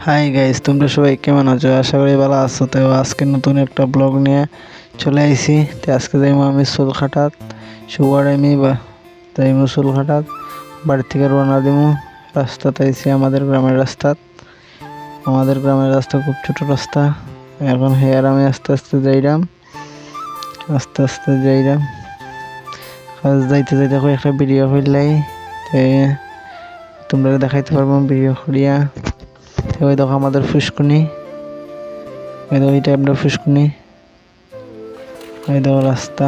Hi guys, তোমরা সবাই কেমন আছো? আশা করি ভালো আছো। তো আজকে নতুন একটা ব্লগ নিয়ে চলে আইছি। তো আজকে যাইমু আমি চুলখাটাত সুগার আমি যাইমু চুলখাটাত বাড়ি থেকে রওনা দিমু। রাস্তাতে আইছি আমাদের গ্রামের রাস্তা খুব ছোট রাস্তা। এখন হেয়ার আমি আস্তে আস্তে যাইরাম কাজ যাইতে যাইতে একটা ভিডিও করলাই তোমরা দেখাইতে পারবো ভিডিও করিয়া। ওই দেখো আমাদের ফুসকুনি, ওই দেখো এটা আমরা ফুসকুনি, ওই দেখো রাস্তা।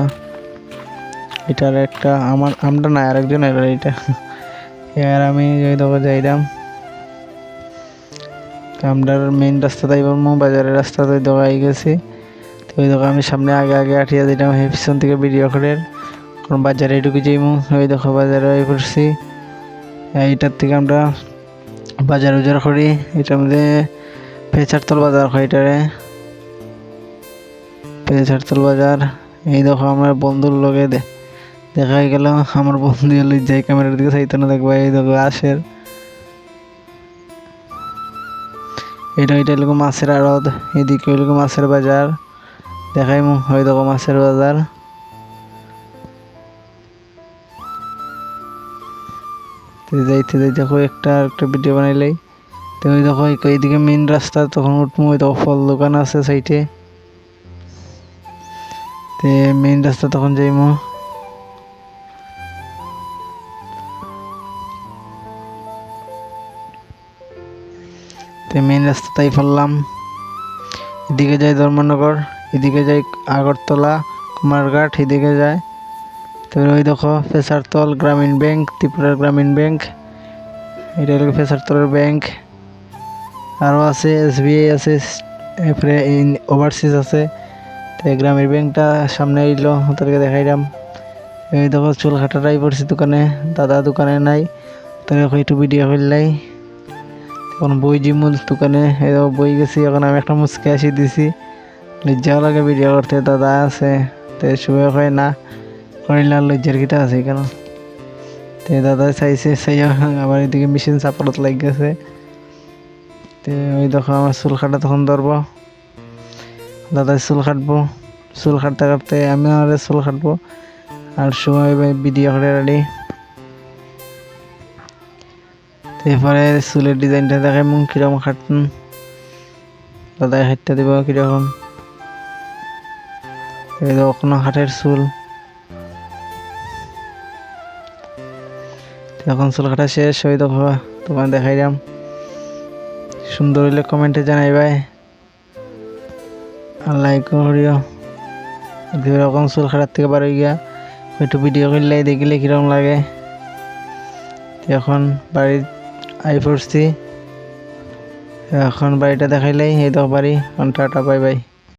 এটার একটা আমরা না আরেকজন এর এটা আর আমি ওই দেখো যাইলাম আমরার মেইন রাস্তা তাই বলবো বাজারের রাস্তা তো দেখো আই গেছি। তো ওই দেখো আমি সামনে আগে আঠিয়া দিলাম পিছন থেকে ভিডিও করে কারণ বাজারে ঢুকে যাইমু। ওই দেখো বাজারে পড়ছি, এইটার থেকে আমরা বাজার উজার করি। এটার মধ্যে পেছারতল বাজার হয়, এটারে পেছারতল বাজার। এই দেখো আমার বন্ধুর লগে দেখা গেল আমার বন্ধু যাই ক্যামেরার দিকে চাইতে না দেখবা। এই দেখো আসের এটা লোক মাছের আড়ত, এদিকে ওই লোক মাছের বাজার দেখাইমু। ওই দেখো মাছের বাজার। যাইতে যাইতে একটা ভিডিও বানাইলাই। তো ওই দেখো এইদিকে মেইন রাস্তা তখন উঠমু। ওই দেখো ফল দোকান আছে সাইডে, তে মেইন রাস্তা তখন যাইমু। তে মেইন রাস্তা তাই ফেললাম। এদিকে যাই ধর্মনগর, এদিকে যাই আগরতলা কুমারঘাট, এদিকে যায়। তারপরে ওই দেখো পেছারতল গ্রামীণ ব্যাংক, ত্রিপুরার গ্রামীণ ব্যাংক, এটা হলো পেছারতলের ব্যাংক। আরও আছে SBI আছে, এরপরে ওভারসিজ আছে। তাই গ্রামীণ ব্যাংকটা সামনে এলো, ওদেরকে দেখাইলাম। এই দেখো চুল কাটাটাই পড়ছি দোকানে, দাদা দোকানে নাই, তাই একটু ভিডিও করলাই। এখন বই জিমুল দোকানে, এই দেখো বই গেছি। এখন আমি একটা মুচকে আসি দিছি, লজ্জাও লাগে ভিডিও করতে। দাদা আছে, তাই সবাই হয় না করিলে আর লজ্জার কিটা আছে কেন। তো দাদা চাইছে আবার এদিকে মেশিন চাপালত লাগ গেছে। তো ওই দেখো আমার চুল কাটা তখন ধরবো, দাদা চুল কাটবো। চুল কাটতে কাটতে আমি আর চুল কাটবো, আর সময় ভিডিও করে রেডি। এরপরে চুলের ডিজাইনটা দেখাই মুখ কিরকম কাটুন, দাদাই হাঁটতে দিব কিরকম। এই দেখো কোনো হাটের চুল। এখন চুল কাটা শেষ। ওই দেখো তোমার দেখাইলাম। সুন্দর হইলে কমেন্টে জানাইবাই, আর লাইক করিও। এরকম চুল কাটার থেকে বার হয়ে গিয়া একটু ভিডিও করলে দেখিলে কিরকম লাগে। এখন বাড়ি আই পড়ছি, এখন বাড়িটা দেখাইলেই এই দেখো বাড়ি। Tata, bye bye.